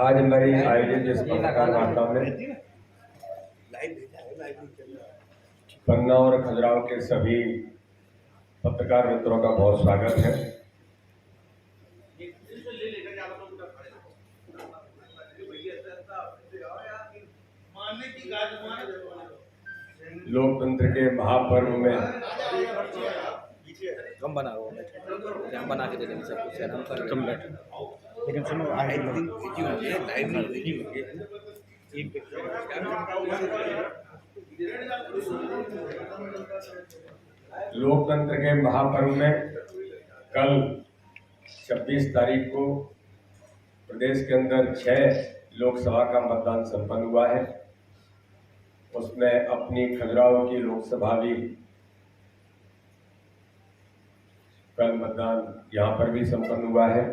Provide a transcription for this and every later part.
आज हमारी आयोजित इस पत्रकार वार्ता में पन्ना और खजुराहो के सभी पत्रकार मित्रों का बहुत स्वागत है। लोकतंत्र के महापर्व में कम बना रहा हूँ मैं बना के दे देंगे सब कुछ आराम कर कम बैठ लेकिन सुनो लोकतंत्र के महापर्व में कल 26 तारीख को प्रदेश के अंदर 6 लोकसभा का मतदान संपन्न हुआ है। उसमें अपनी खजुराहो की लोकसभा भी कल मतदान यहाँ पर भी संपन्न हुआ है।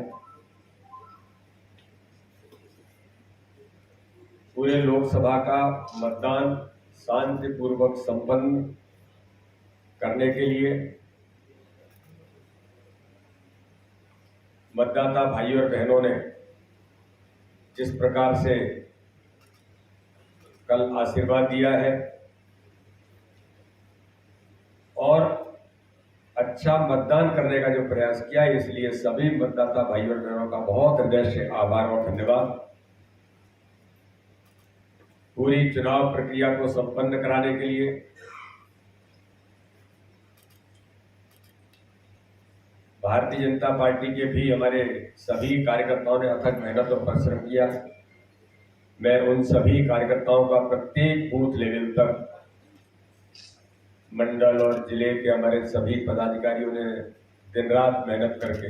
पूरे लोकसभा का मतदान शांतिपूर्वक संपन्न करने के लिए मतदाता भाई और बहनों ने जिस प्रकार से कल आशीर्वाद दिया है और अच्छा मतदान करने का जो प्रयास किया है, इसलिए सभी मतदाता भाई और बहनों का बहुत हृदय से आभार और धन्यवाद। पूरी चुनाव प्रक्रिया को संपन्न कराने के लिए भारतीय जनता पार्टी के भी हमारे सभी कार्यकर्ताओं ने अथक मेहनत और परिश्रम किया। मैं उन सभी कार्यकर्ताओं का प्रत्येक बूथ लेवल तक मंडल और जिले के हमारे सभी पदाधिकारियों ने दिन रात मेहनत करके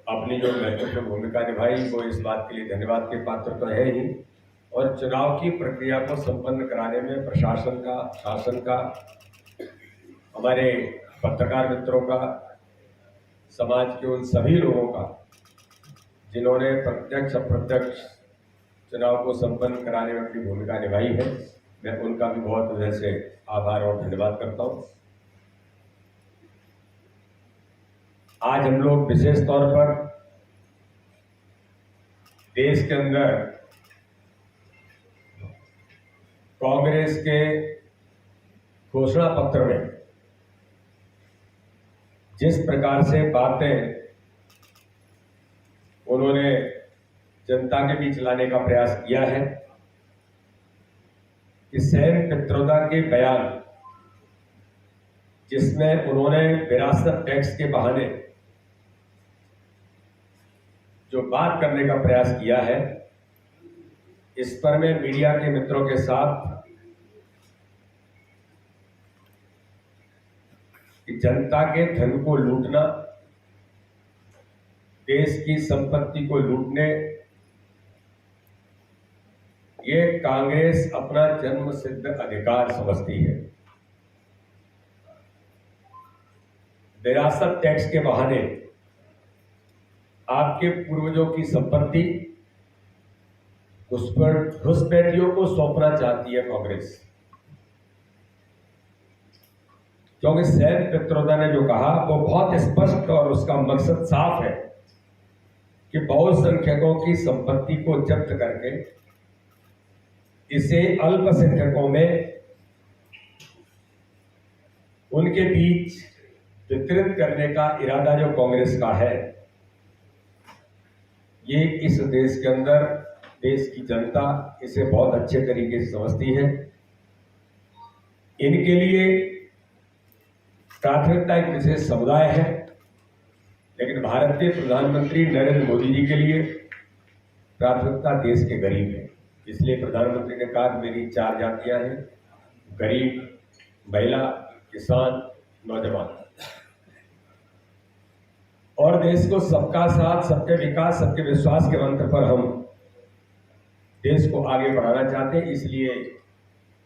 अपनी जो महत्वपूर्ण भूमिका निभाई, वो इस बात के लिए धन्यवाद के पात्र तो है ही, और चुनाव की प्रक्रिया को संपन्न कराने में प्रशासन का, शासन का, हमारे पत्रकार मित्रों का, समाज के उन सभी लोगों का जिन्होंने प्रत्यक्ष अप्रत्यक्ष चुनाव को संपन्न कराने में अपनी भूमिका निभाई है, मैं उनका भी बहुत हृदय से आभार और धन्यवाद करता हूं। आज हम लोग विशेष तौर पर देश के अंदर कांग्रेस के घोषणा पत्र में जिस प्रकार से बातें उन्होंने जनता के बीच लाने का प्रयास किया है कि सेन पित्रोदा के बयान जिसमें उन्होंने विरासत टैक्स के बहाने जो बात करने का प्रयास किया है, इस पर मैं मीडिया के मित्रों के साथ कि जनता के धन को लूटना, देश की संपत्ति को लूटने, ये कांग्रेस अपना जन्म सिद्ध अधिकार समझती है। विरासत टैक्स के बहाने आपके पूर्वजों की संपत्ति घुसपैठियों को सौंपना चाहती है कांग्रेस, क्योंकि सेन पित्रोदा ने जो कहा वो बहुत स्पष्ट और उसका मकसद साफ है कि बहुसंख्यकों की संपत्ति को जब्त करके इसे अल्पसंख्यकों में उनके बीच वितरित करने का इरादा जो कांग्रेस का है, ये इस देश के अंदर देश की जनता इसे बहुत अच्छे तरीके से समझती है। इनके लिए प्राथमिकता एक विशेष समुदाय है, लेकिन भारत के प्रधानमंत्री नरेंद्र मोदी जी के लिए प्राथमिकता देश के गरीब है। इसलिए प्रधानमंत्री ने कहा कि मेरी 4 जातियां हैं: गरीब, महिला, किसान, नौजवान। और देश को सबका साथ, सबके विकास, सबके विश्वास के मंत्र पर हम देश को आगे बढ़ाना चाहते हैं। इसलिए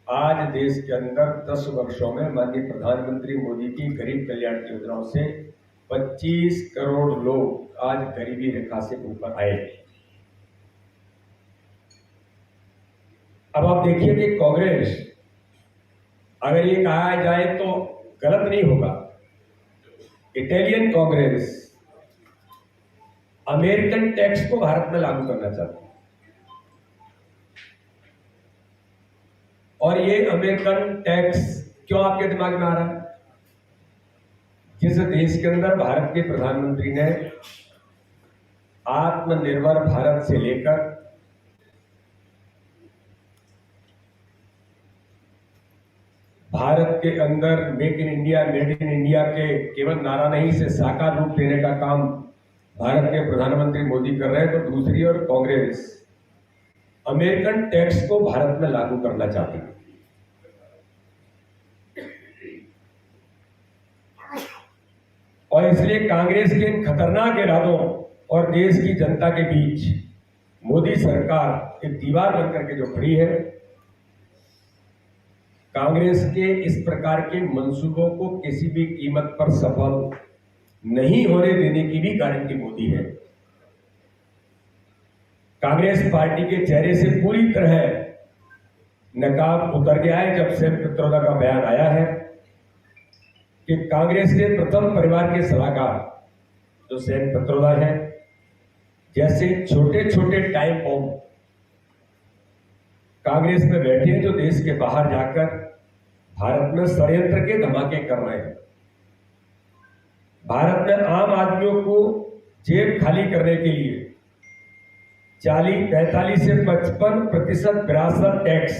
आज देश के अंदर 10 वर्षों में माननीय प्रधानमंत्री मोदी की गरीब कल्याण की योजनाओं से 25 करोड़ लोग आज गरीबी रेखा से ऊपर आए। अब आप देखिए कि कांग्रेस, अगर ये कहा जाए तो गलत नहीं होगा, इटालियन कांग्रेस अमेरिकन टैक्स को भारत में लागू करना चाहती है। और ये अमेरिकन टैक्स क्यों आपके दिमाग में आ रहा है? जिस देश के अंदर भारत के प्रधानमंत्री ने आत्मनिर्भर भारत से लेकर भारत के अंदर make in India, made in India के केवल नारा नहीं से साकार रूप देने का काम भारत के प्रधानमंत्री मोदी कर रहे हैं, तो दूसरी ओर कांग्रेस अमेरिकन टैक्स को भारत में लागू करना चाहती है। और इसलिए कांग्रेस के इन खतरनाक इरादों और देश की जनता के बीच मोदी सरकार एक दीवार बनकर के जो खड़ी है, कांग्रेस के इस प्रकार के मंसूबों को किसी भी कीमत पर सफल नहीं होने देने की भी गारंटी मोदी है। कांग्रेस पार्टी के चेहरे से पूरी तरह नकाब उतर गया है जब से पित्रोदा का बयान आया है कि कांग्रेस के प्रथम परिवार के सलाहकार जो सेन पित्रोदा है, जैसे छोटे छोटे टाइम बॉम्ब कांग्रेस में बैठे हैं जो देश के बाहर जाकर भारत में षड्यंत्र के धमाके कर रहे हैं। भारत में आम आदमियों को जेब खाली करने के लिए 45 से 55% विरासत टैक्स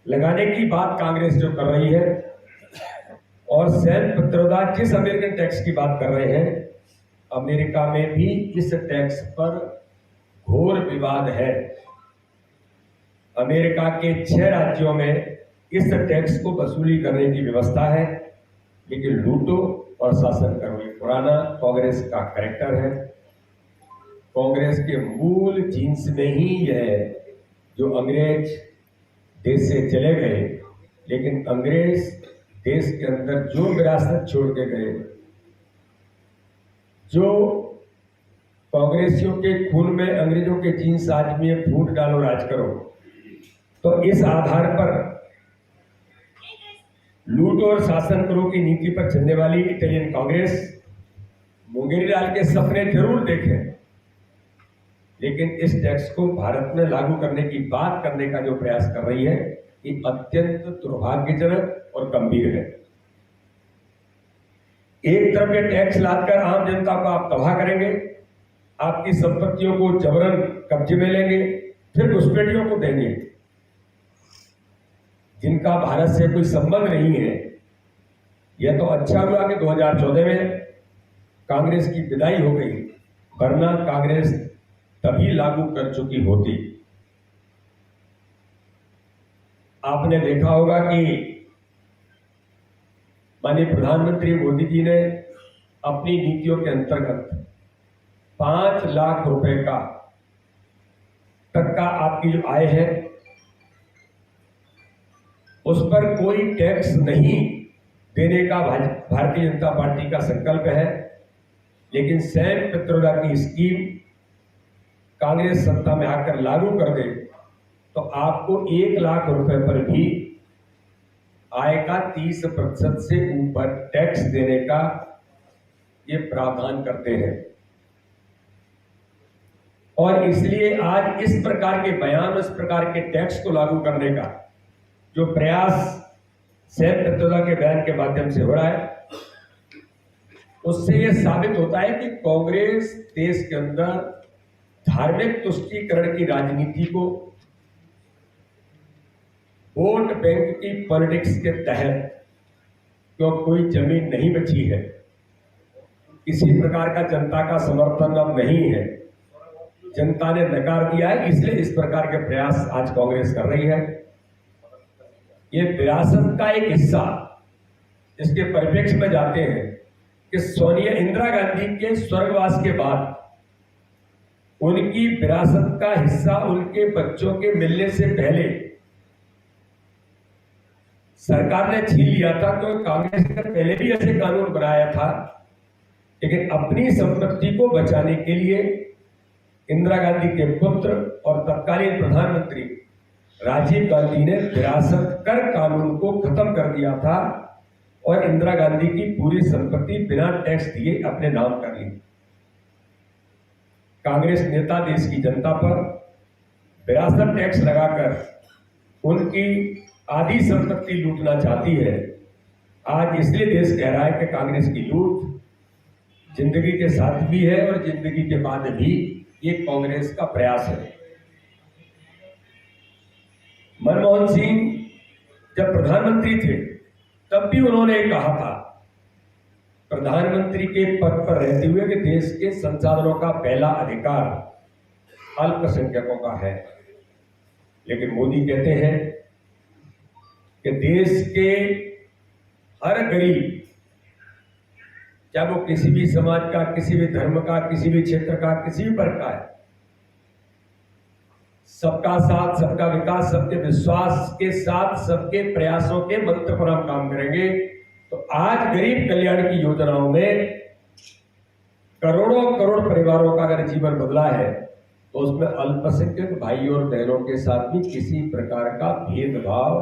लगाने की बात कांग्रेस जो कर रही है, और सेन पित्रोदा जिस अमेरिकन टैक्स की बात कर रहे हैं, अमेरिका में भी इस टैक्स पर घोर विवाद है। अमेरिका के 6 राज्यों में इस टैक्स को वसूली करने की व्यवस्था है, लेकिन लूटो और शासन करो ये पुराना कांग्रेस का कैरेक्टर है। कांग्रेस के मूल जीन्स में ही यह जो अंग्रेज देश से चले गए, लेकिन अंग्रेज देश के अंदर जो विरासत छोड़ के गए, जो कांग्रेसियों के खून में अंग्रेजों के जीन्स आज भी फूट डालो राज करो, तो इस आधार पर लूट और शासन करो की नीति पर चलने वाली इटालियन कांग्रेस मुंगेरीलाल के सपने जरूर देखें, लेकिन इस टैक्स को भारत में लागू करने की बात करने का जो प्रयास कर रही है, ये अत्यंत दुर्भाग्यजनक और गंभीर है। एक तरफ ये टैक्स लादकर आम जनता को आप तबाह करेंगे, आपकी संपत्तियों को जबरन कब्जे में लेंगे, फिर घुसपैठियों को देंगे जिनका भारत से कोई संबंध नहीं है। यह तो अच्छा हुआ कि 2014 में कांग्रेस की विदाई हो गई, वरना कांग्रेस तभी लागू कर चुकी होती। आपने देखा होगा कि माननीय प्रधानमंत्री मोदी जी ने अपनी नीतियों के अंतर्गत 5 लाख रुपए का तक का आपकी जो आय है उस पर कोई टैक्स नहीं देने का भारतीय जनता पार्टी का संकल्प है। लेकिन सेन पित्रोदा की स्कीम कांग्रेस सत्ता में आकर लागू कर दे तो आपको 1 लाख रुपए पर भी आय का 30% से ऊपर टैक्स देने का ये प्रावधान करते हैं। और इसलिए आज इस प्रकार के बयान, इस प्रकार के टैक्स को लागू करने का जो प्रयास सेन पित्रोदा के बयान के माध्यम से हो रहा है, उससे यह साबित होता है कि कांग्रेस देश के अंदर धार्मिक तुष्टीकरण की राजनीति को वोट बैंक की पॉलिटिक्स के तहत, क्यों कोई जमीन नहीं बची है, किसी प्रकार का जनता का समर्थन अब नहीं है, जनता ने नकार दिया है, इसलिए इस प्रकार के प्रयास आज कांग्रेस कर रही है। ये विरासत का एक हिस्सा, इसके परिप्रेक्ष्य में जाते हैं कि सोनिया इंदिरा गांधी के स्वर्गवास के बाद उनकी विरासत का हिस्सा उनके बच्चों के मिलने से पहले सरकार ने छीन लिया था। तो कांग्रेस ने पहले भी ऐसे कानून बनाया था, लेकिन अपनी संपत्ति को बचाने के लिए इंदिरा गांधी के पुत्र और तत्कालीन प्रधानमंत्री राजीव गांधी ने विरासत कर कानून को खत्म कर दिया था और इंदिरा गांधी की पूरी संपत्ति बिना टैक्स दिए अपने नाम कर ली। कांग्रेस नेता देश की जनता पर विरासत टैक्स लगाकर उनकी आधी संपत्ति लूटना चाहती है। आज इसलिए देश कह रहा है कि कांग्रेस की लूट जिंदगी के साथ भी है और जिंदगी के बाद भी ये कांग्रेस का प्रयास है। मनमोहन सिंह जब प्रधानमंत्री थे तब भी उन्होंने कहा था प्रधानमंत्री के पद पर रहते हुए कि देश के संसाधनों का पहला अधिकार अल्पसंख्यकों का है। लेकिन मोदी कहते हैं कि देश के हर गरीब, चाहे वो किसी भी समाज का, किसी भी धर्म का, किसी भी क्षेत्र का, किसी भी वर्ग का है, सबका साथ, सबका विकास, सबके विश्वास के साथ, सबके प्रयासों के मंत्र पर हम काम करेंगे। तो आज गरीब कल्याण की योजनाओं में करोड़ों करोड़ परिवारों का अगर जीवन बदला है तो उसमें अल्पसंख्यक भाई और बहनों के साथ भी किसी प्रकार का भेदभाव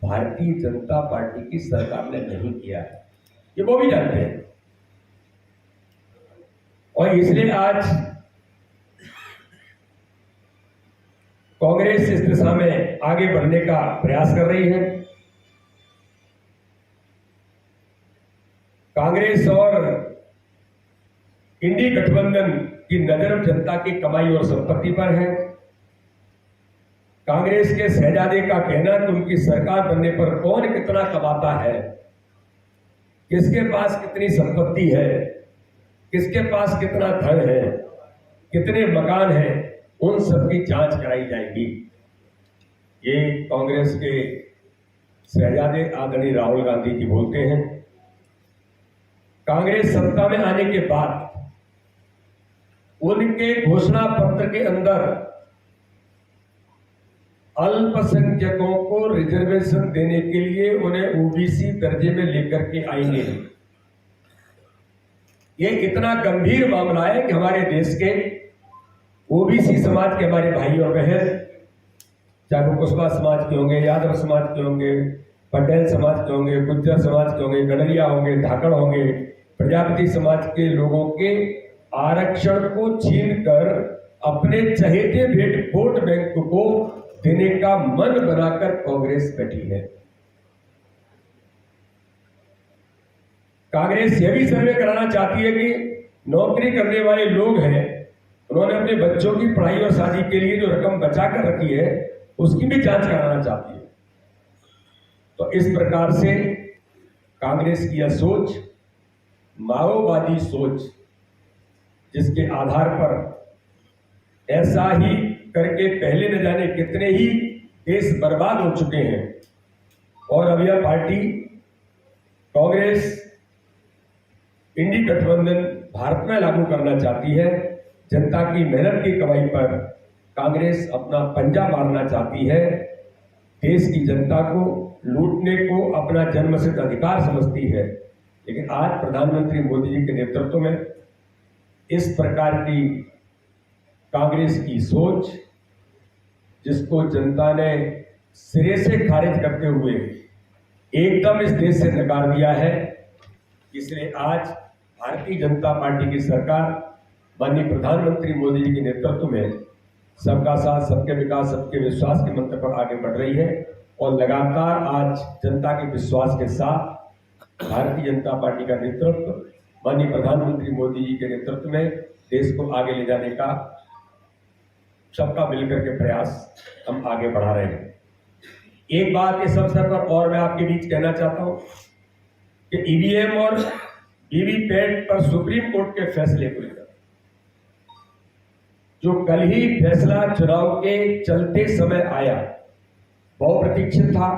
भारतीय जनता पार्टी की सरकार ने नहीं किया है, ये वो भी जानते हैं। और इसलिए आज कांग्रेस इस दिशा में आगे बढ़ने का प्रयास कर रही है। कांग्रेस और इंडी गठबंधन की नजर जनता की कमाई और संपत्ति पर है। कांग्रेस के शहजादे का कहना कि उनकी सरकार बनने पर कौन कितना कमाता है, किसके पास कितनी संपत्ति है, किसके पास कितना धन है, कितने मकान हैं, उन सब की जांच कराई जाएगी। ये कांग्रेस के शहजादे आदरणीय राहुल गांधी जी बोलते हैं। कांग्रेस सत्ता में आने के बाद उनके घोषणा पत्र के अंदर अल्पसंख्यकों को रिजर्वेशन देने के लिए उन्हें ओबीसी दर्जे में लेकर के आएंगे। ये इतना गंभीर मामला है कि हमारे देश के ओबीसी समाज के हमारे भाई और बहन, चाहे वो कुशवाहा समाज के होंगे, यादव समाज के होंगे, पटेल समाज के होंगे, गुज्जर समाज के होंगे, गडरिया होंगे, धाकड़ होंगे, प्रजापति समाज के लोगों के आरक्षण को छीनकर अपने चहेते वोट बैंक को देने का मन बनाकर कांग्रेस बैठी है। कांग्रेस यह भी सर्वे कराना चाहती है कि नौकरी करने वाले लोग हैं, उन्होंने अपने बच्चों की पढ़ाई और शादी के लिए जो रकम बचा कर रखी है उसकी भी जांच कराना चाहती है। तो इस प्रकार से कांग्रेस की यह सोच माओवादी सोच, जिसके आधार पर ऐसा ही करके पहले न जाने कितने ही देश बर्बाद हो चुके हैं, और अब यह पार्टी कांग्रेस इंडी गठबंधन भारत में लागू करना चाहती है। जनता की मेहनत की कमाई पर कांग्रेस अपना पंजा मारना चाहती है। देश की जनता को लूटने को अपना जन्मसिद्ध अधिकार समझती है। लेकिन आज प्रधानमंत्री मोदी जी के नेतृत्व में इस प्रकार की कांग्रेस की सोच, जिसको जनता ने सिरे से खारिज करते हुए एकदम इस देश से नकार दिया है, इसलिए आज भारतीय जनता पार्टी की सरकार माननीय प्रधानमंत्री मोदी जी के नेतृत्व में सबका साथ, सबके विकास, सबके विश्वास के मंत्र पर आगे बढ़ रही है। और लगातार आज जनता के विश्वास के साथ भारतीय जनता पार्टी का नेतृत्व माननीय प्रधानमंत्री मोदी जी के नेतृत्व में देश को आगे ले जाने का सबका मिलकर के प्रयास हम आगे बढ़ा रहे हैं। एक बात इस अवसर पर और मैं आपके बीच कहना चाहता हूं कि ईवीएम और वीवीपैट पर सुप्रीम कोर्ट के फैसले को लेकर जो कल ही फैसला चुनाव के चलते समय आया, बहुप्रतीक्षित था।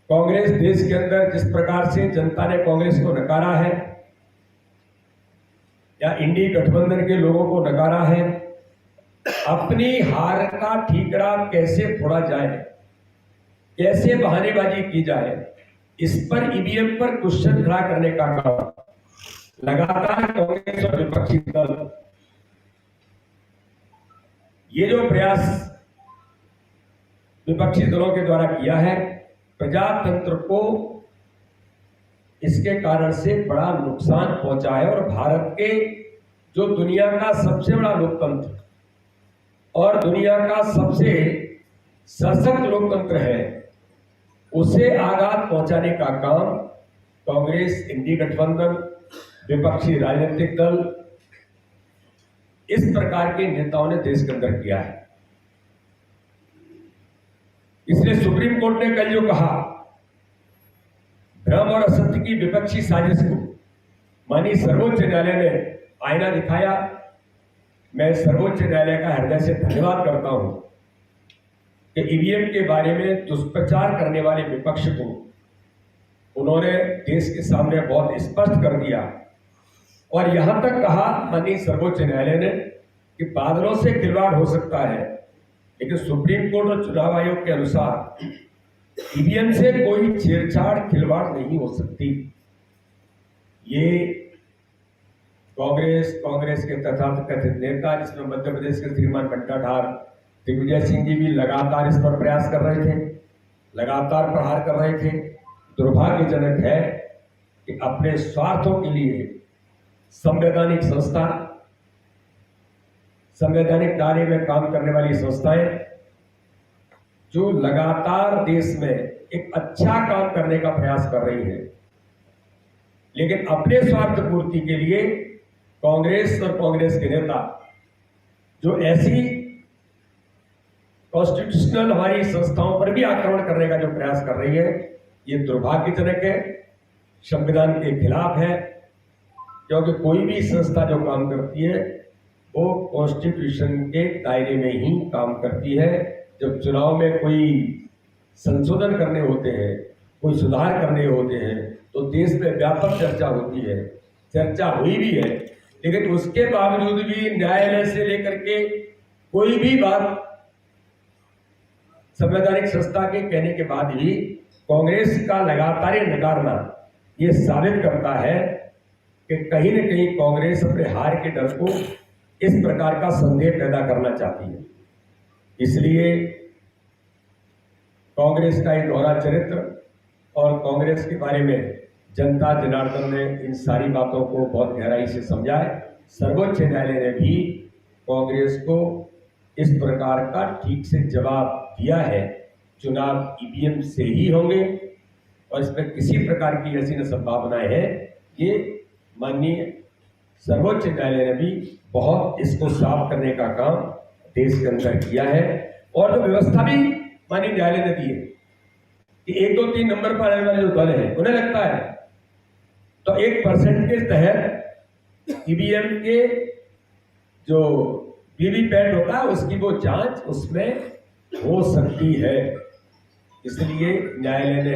कांग्रेस देश के अंदर जिस प्रकार से जनता ने कांग्रेस को नकारा है, या इंडी गठबंधन के लोगों को नकारा है, अपनी हार का ठीकरा कैसे फोड़ा जाए, कैसे बहानेबाजी की जाए, इस पर ईवीएम पर क्वेश्चन खड़ा करने का काम लगातार कांग्रेस और विपक्षी दल, ये जो प्रयास विपक्षी दलों के द्वारा किया है, प्रजातंत्र को इसके कारण से बड़ा नुकसान पहुंचा है। और भारत के जो दुनिया का सबसे बड़ा लोकतंत्र और दुनिया का सबसे सशक्त लोकतंत्र है, उसे आघात पहुंचाने का काम कांग्रेस, इंडी गठबंधन, विपक्षी राजनीतिक दल, इस प्रकार के नेताओं ने देश के अंदर किया है। इसलिए सुप्रीम कोर्ट ने कल जो कहा, भ्रम और असत्य की विपक्षी साजिश को माननीय सर्वोच्च न्यायालय ने आईना दिखाया। मैं सर्वोच्च न्यायालय का हृदय से धन्यवाद करता हूं कि ईवीएम के बारे में दुष्प्रचार करने वाले विपक्ष को उन्होंने देश के सामने बहुत स्पष्ट कर दिया और यहां तक कहा माननीय सर्वोच्च न्यायालय ने कि बादलों से खिलवाड़ हो सकता है, लेकिन सुप्रीम कोर्ट और चुनाव आयोग के अनुसार ईवीएम से कोई छेड़छाड़ खिलवाड़ नहीं हो सकती। ये कांग्रेस के तथाकथित नेता, जिसमें मध्य प्रदेश के श्रीमान कंटाधार दिग्विजय सिंह जी भी लगातार इस पर प्रयास कर रहे थे, लगातार प्रहार कर रहे थे। दुर्भाग्यजनक है कि अपने स्वार्थों के लिए संवैधानिक संस्था, संवैधानिक दायरे में काम करने वाली संस्थाएं जो लगातार देश में एक अच्छा काम करने का प्रयास कर रही है, लेकिन अपने स्वार्थ पूर्ति के लिए कांग्रेस और कांग्रेस के नेता जो ऐसी कॉन्स्टिट्यूशनल हमारी संस्थाओं पर भी आक्रमण करने का जो प्रयास कर रही है, ये दुर्भाग्यजनक है, संविधान के खिलाफ है। क्योंकि कोई भी संस्था जो काम करती है वो कॉन्स्टिट्यूशन के दायरे में ही काम करती है। जब चुनाव में कोई संशोधन करने होते हैं, कोई सुधार करने होते हैं, तो देश में व्यापक चर्चा होती है, चर्चा हुई भी है, लेकिन उसके बावजूद भी न्यायालय से लेकर के कोई भी बात संवैधानिक संस्था के कहने के बाद भी कांग्रेस का लगातार नकारना ये साबित करता है कि कहीं न कहीं कांग्रेस अपने हार के डर को इस प्रकार का संदेह पैदा करना चाहती है। इसलिए कांग्रेस का ये दोहरा चरित्र और कांग्रेस के बारे में जनता जनार्दन ने इन सारी बातों को बहुत गहराई से समझा है। सर्वोच्च न्यायालय ने भी कांग्रेस को इस प्रकार का ठीक से जवाब दिया है। चुनाव ईवीएम से ही होंगे और इसमें किसी प्रकार की ऐसी न संभावनाएं हैं। ये माननीय सर्वोच्च न्यायालय ने भी बहुत इसको साफ करने का काम देश के अंदर किया है। और जो व्यवस्था भी माननीय न्यायालय ने दी है कि 1, 2, 3 नंबर पर आने वाले जो दल हैं उन्हें लगता है तो 1% के तहत ईवीएम के जो वीवीपैट होता है उसकी वो जांच उसमें हो सकती है। इसलिए न्यायालय ने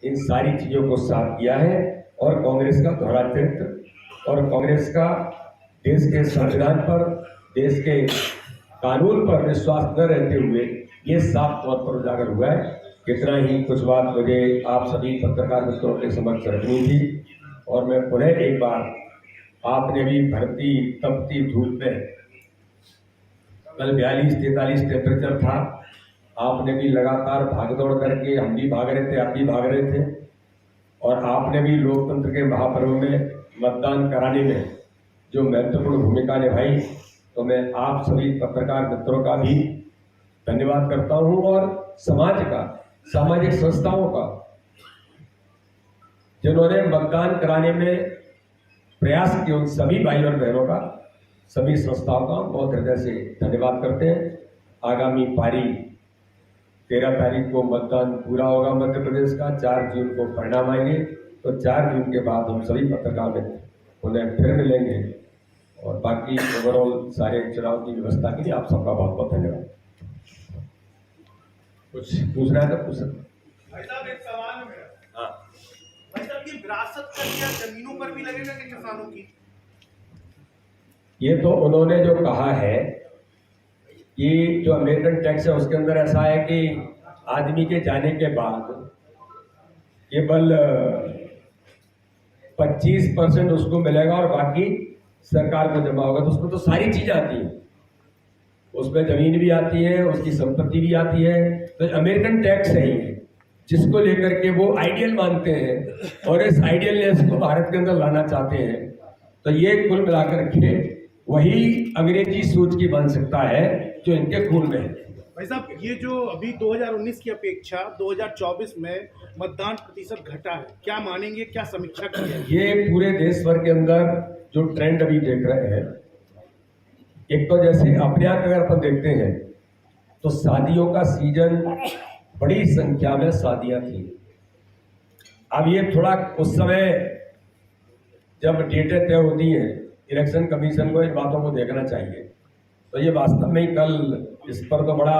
इन सारी चीजों को साफ किया है और कांग्रेस का दोहरा चरित्र और कांग्रेस का देश के संविधान पर, देश के कानून पर विश्वास न रहते हुए ये साफ तौर पर उजागर हुआ है। कितना ही कुछ बात मुझे आप सभी पत्रकार मित्रों के समक्ष रखनी थी और मैं पुनः एक बार, आपने भी भरती तपती धूप में, कल 42-43 टेम्परेचर था, आपने भी लगातार भागदौड़ करके, हम भी भाग रहे थे, आप भी भाग रहे थे और आपने भी लोकतंत्र के महापर्व में मतदान कराने में जो महत्वपूर्ण भूमिका निभाई, तो मैं आप सभी पत्रकार मित्रों का भी धन्यवाद करता हूं और समाज का, सामाजिक संस्थाओं का, जिन्होंने मतदान कराने में प्रयास किए, उन सभी भाई और बहनों का, सभी संस्थाओं का बहुत हृदय से धन्यवाद करते हैं। आगामी पारी 13 तारीख को मतदान पूरा होगा मध्य प्रदेश का, 4 जून को परिणाम आएंगे, तो 4 जून के बाद हम सभी पत्रकार मित्र उन्हें फिर मिलेंगे और बाकी ओवरऑल सारे चुनाव की व्यवस्था के लिए आप सबका बहुत बहुत धन्यवाद। कुछ पूछना है तो पूछ सकते। भाई साहब एक सवाल है मेरा। हाँ भाई साहब ये विरासत का क्या जमीनों पर भी लगेगा कि किसानों की? ये तो उन्होंने जो कहा है कि जो अमेरिकन टैक्स है उसके अंदर ऐसा है कि आदमी के जाने के बाद केवल 25% उसको मिलेगा और बाकी सरकार को जमा होगा। तो उसमें तो सारी चीजें आती हैं, उसमें जमीन भी आती है, उसकी संपत्ति भी आती है। तो अमेरिकन टैक्स है ये, जिसको लेकर के वो आइडियल मानते हैं और इस आइडियलनेस को भारत के अंदर लाना चाहते हैं, तो ये कुल मिलाकर के वही अंग्रेजी सोच की मानसिकता है जो इनके खून में है। भाई साहब, ये जो अभी 2019 की अपेक्षा 2024 में मतदान प्रतिशत घटा है, क्या मानेंगे, क्या समीक्षा की है? ये पूरे देश भर के अंदर जो ट्रेंड अभी देख रहे हैं, एक तो जैसे अपने आप अगर अपन देखते हैं तो शादियों का सीजन, बड़ी संख्या में शादियां थी। अब ये थोड़ा उस समय जब डेटें तय होती हैं, इलेक्शन कमीशन को इन बातों को देखना चाहिए। तो ये वास्तव में ही कल इस पर तो बड़ा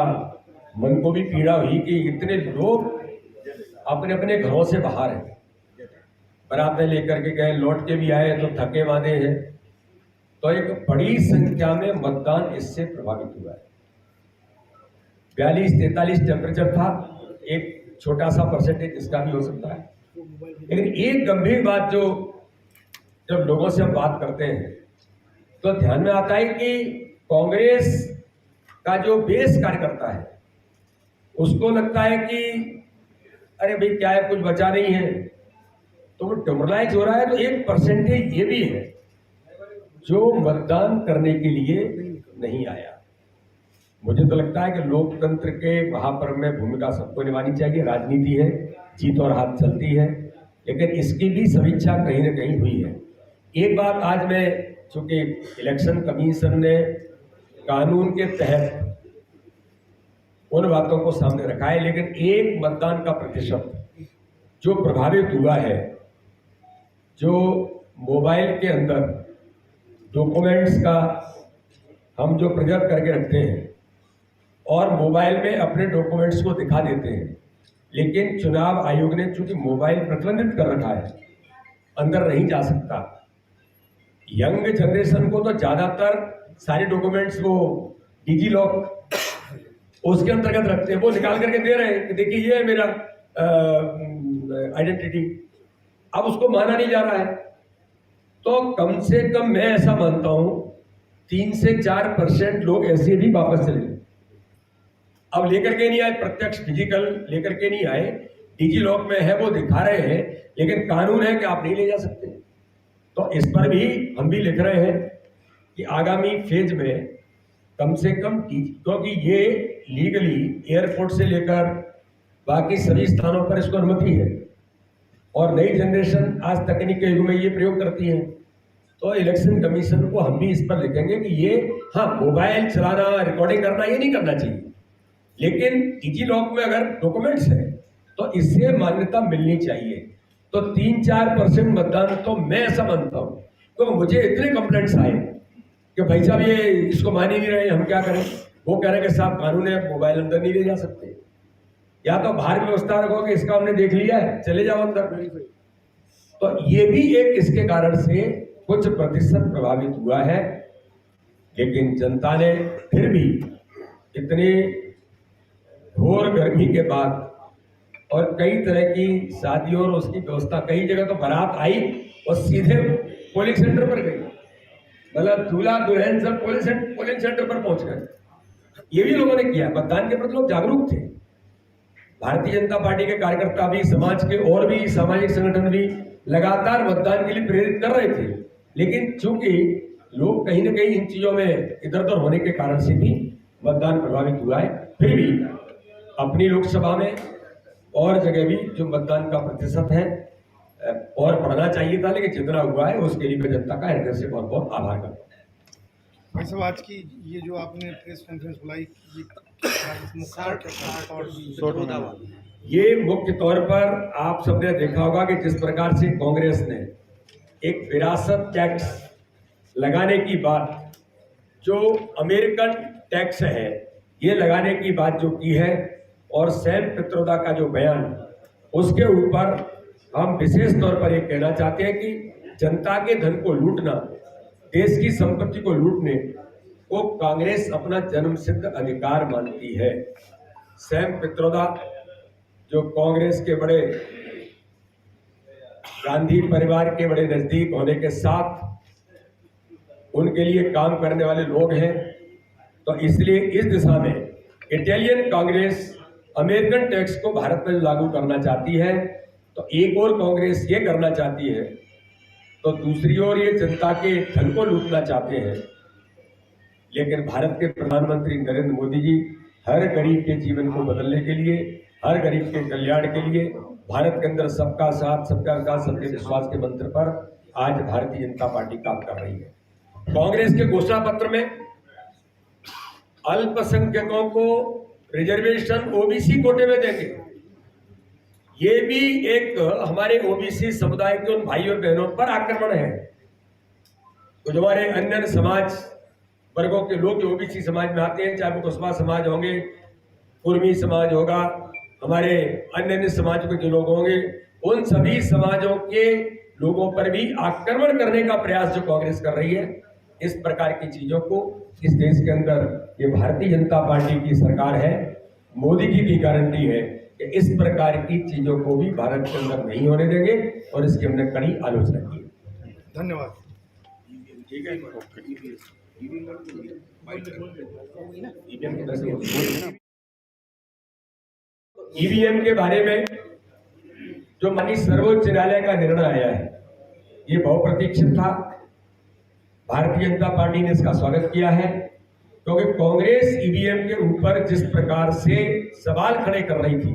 मन को भी पीड़ा हुई कि इतने लोग अपने अपने घरों से बाहर हैं, बरातें लेकर के गए, लौट के भी आए तो थके मांदे हैं। तो एक बड़ी संख्या में मतदान इससे प्रभावित हुआ है। 42-43 टेम्परेचर था, एक छोटा सा परसेंटेज इसका भी हो सकता है। लेकिन एक गंभीर बात जो जब लोगों से हम बात करते हैं तो ध्यान में आता है कि कांग्रेस का जो बेस कार्यकर्ता है उसको लगता है कि अरे भाई क्या है, कुछ बचा नहीं है, तो वो डिमोरलाइज हो रहा है। तो एक परसेंटेज ये भी है जो मतदान करने के लिए नहीं आया। मुझे तो लगता है कि लोकतंत्र के महापर्व में भूमिका सबको निभानी चाहिए। राजनीति है, जीत और हार चलती है, लेकिन इसकी भी समीक्षा कहीं ना कहीं हुई है। एक बात आज मैं, चूंकि इलेक्शन कमीशन ने कानून के तहत उन बातों को सामने रखा है, लेकिन एक मतदान का प्रतिशत जो प्रभावित हुआ है, जो मोबाइल के अंदर डॉक्यूमेंट्स का हम जो प्रिजर्व करके रखते हैं और मोबाइल में अपने डॉक्यूमेंट्स को दिखा देते हैं, लेकिन चुनाव आयोग ने चूंकि मोबाइल प्रतिबंधित कर रखा है, अंदर नहीं जा सकता। यंग जनरेशन को तो ज्यादातर सारे डॉक्यूमेंट्स वो डिजी लॉक उसके अंतर्गत रखते हैं, वो निकाल करके दे रहे हैं कि देखिए ये है मेरा आइडेंटिटी। अब उसको माना नहीं जा रहा है। तो कम से कम मैं ऐसा मानता हूं 3 से 4% लोग ऐसे भी वापस चले गए। अब लेकर के नहीं आए, प्रत्यक्ष फिजिकल लेकर के नहीं आए, डिजी लॉक में है वो दिखा रहे हैं, लेकिन कानून है कि आप नहीं ले जा सकते। तो इस पर भी हम भी लिख रहे हैं कि आगामी फेज में कम से कम, क्योंकि ये लीगली एयरपोर्ट से लेकर बाकी सभी स्थानों पर इसको अनुमति है और नई जनरेशन आज तकनीक के युग में ये प्रयोग करती है। तो इलेक्शन कमीशन को हम भी इस पर लिखेंगे कि ये, हाँ, मोबाइल चलाना, रिकॉर्डिंग करना ये नहीं करना चाहिए, लेकिन डिजी लॉक में अगर डॉक्यूमेंट्स है तो इससे मान्यता मिलनी चाहिए। तो 3-4% मतदान तो मैं ऐसा मानता हूं, तो मुझे इतने कंप्लेंट्स आए कि भाई साहब ये इसको मान ही नहीं रहे, हम क्या करें। वो कह रहे कि साहब कानून है, मोबाइल अंदर नहीं ले जा सकते, या तो बाहर व्यवस्था रखो कि इसका हमने देख लिया है, चले जाओ अंदर। तो ये भी एक इसके कारण से कुछ प्रतिशत प्रभावित हुआ है, लेकिन जनता ने फिर भी इतनी घोर गर्मी के बाद और कई तरह की शादियों और उसकी व्यवस्था, कई जगह तो बारात आई और सीधे पोलिंग सेंटर पर गई, मतलब दूल्हा दुल्हन सब पोलिंग सेंटर पर पहुंच गए। ये भी लोगों ने किया। मतदान के प्रति लोग जागरूक थे। भारतीय जनता पार्टी के कार्यकर्ता भी, समाज के और भी सामाजिक संगठन भी लगातार मतदान के लिए प्रेरित कर रहे थे, लेकिन चूंकि लोग कहीं ना कहीं इन चीजों में इधर उधर होने के कारण से भी मतदान प्रभावित हुआ है। फिर भी अपनी लोकसभा में और जगह भी जो मतदान का प्रतिशत है और बढ़ना चाहिए था, लेकिन जितना हुआ है उसके लिए मैं जनता का हृदय से बहुत बहुत आभार करता हूँ। भाई साहब, आज की ये जो आपने प्रेस कॉन्फ्रेंस बुलाई, ये मुख्य तौर पर आप सबने देखा होगा कि जिस प्रकार से कांग्रेस ने एक विरासत टैक्स लगाने की बात, जो अमेरिकन टैक्स है, ये लगाने की बात जो की है, और सैम पित्रोदा का जो बयान, उसके ऊपर हम विशेष तौर पर ये कहना चाहते हैं कि जनता के धन को लूटना, देश की संपत्ति को लूटने को कांग्रेस अपना जन्मसिद्ध अधिकार मानती है। सैम पित्रोदा जो कांग्रेस के बड़े, गांधी परिवार के बड़े नजदीक होने के साथ उनके लिए काम करने वाले लोग हैं, तो इसलिए इस दिशा में इटालियन कांग्रेस अमेरिकन टैक्स को भारत में लागू करना चाहती है, तो एक और कांग्रेस ये करना चाहती है, तो दूसरी ओर ये जनता के धन को लूटना चाहते हैं। लेकिन भारत के प्रधानमंत्री नरेंद्र मोदी जी हर गरीब के जीवन को बदलने के लिए, हर गरीब के कल्याण के लिए, भारत के अंदर सबका साथ, सबका विकास, सबके विश्वास के मंत्र पर आज भारतीय जनता पार्टी काम कर रही है। कांग्रेस के घोषणा पत्र में अल्पसंख्यकों को रिजर्वेशन ओबीसी कोटे में देंगे, ये भी एक हमारे ओबीसी समुदाय के उन भाई और बहनों पर आक्रमण है। तो जो हमारे अन्य समाज वर्गों के लोग जो ओबीसी समाज में आते हैं, चाहे वो कुशवाहा समाज होंगे, कुर्मी समाज होगा, हमारे अन्य समाज के जो लोग होंगे, उन सभी समाजों के लोगों पर भी आक्रमण करने का प्रयास जो कांग्रेस कर रही है, इस प्रकार की चीजों को इस देश के अंदर ये भारतीय जनता पार्टी की सरकार है, मोदी जी की गारंटी है कि इस प्रकार की चीजों को भी भारत के अंदर नहीं होने देंगे और इसकी हमने कड़ी आलोचना की। धन्यवाद। ठीक है, ईवीएम के बारे में जो माननीय सर्वोच्च न्यायालय का निर्णय आया है, ये बहुप्रतीक्षित था। भारतीय जनता पार्टी ने इसका स्वागत किया है, क्योंकि कांग्रेस ईवीएम के ऊपर जिस प्रकार से सवाल खड़े कर रही थी,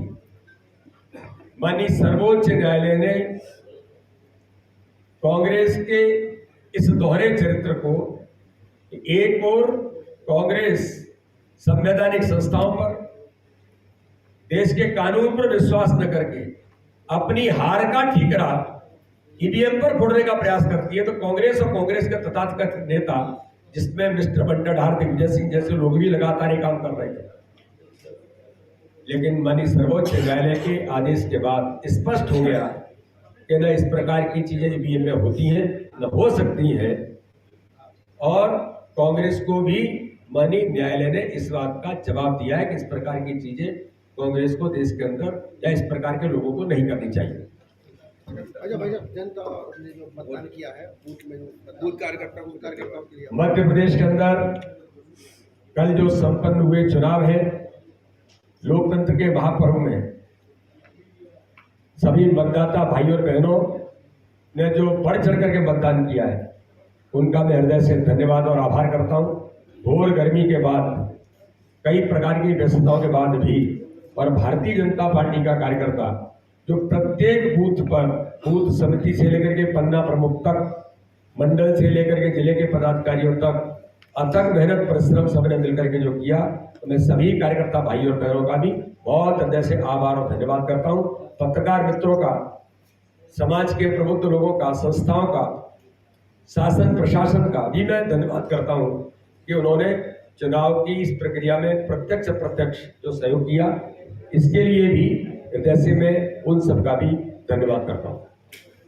माननीय सर्वोच्च न्यायालय ने कांग्रेस के इस दोहरे चरित्र को, एक और कांग्रेस संवैधानिक संस्थाओं पर, देश के कानून पर विश्वास न करके अपनी हार का ठीकरा ईवीएम पर फोड़ने का प्रयास करती है, तो कांग्रेस और कांग्रेस के तथाकथित नेता, जिसमें मिस्टर बंटाधार, दिग्विजय सिंह जैसे लोग भी लगातार ये काम कर रहे थे, लेकिन माननीय सर्वोच्च न्यायालय के आदेश के बाद स्पष्ट हो गया कि न इस प्रकार की चीजें ईवीएम में होती हैं, न हो सकती हैं, और कांग्रेस को भी माननीय न्यायालय ने इस बात का जवाब दिया है कि इस प्रकार की चीजें कांग्रेस को देश के अंदर या इस प्रकार के लोगों को नहीं करनी चाहिए। अच्छा भाई साहब, जनता ने जो मतदान किया है बूथ में, बूथ कार्यकर्ताओं के लिए मध्य प्रदेश के अंदर कल जो संपन्न हुए चुनाव है, लोकतंत्र के महापर्व में सभी मतदाता भाई और बहनों ने जो बढ़ चढ़ करके मतदान किया है, उनका मैं हृदय से धन्यवाद और आभार करता हूं। घोर गर्मी के बाद, कई प्रकार की व्यस्तताओं के बाद भी, और भारतीय जनता पार्टी का कार्यकर्ता जो प्रत्येक बूथ पर, बूथ समिति से लेकर के पन्ना प्रमुख तक, मंडल से लेकर के जिले के पदाधिकारियों तक अथक मेहनत परिश्रम सबने मिलकर के जो किया, तो मैं सभी कार्यकर्ता भाई और बहनों का भी बहुत हृदय से आभार और धन्यवाद करता हूं। पत्रकार मित्रों का, समाज के प्रबुद्ध लोगों का, संस्थाओं का, शासन प्रशासन का भी मैं धन्यवाद करता हूं कि उन्होंने चुनाव की इस प्रक्रिया में प्रत्यक्ष अप्रत्यक्ष जो सहयोग किया, इसके लिए भी हृदय से मैं उन सबका भी धन्यवाद करता हूँ।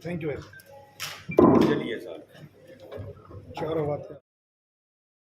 Thank you. चलिए सर, क्या बात है।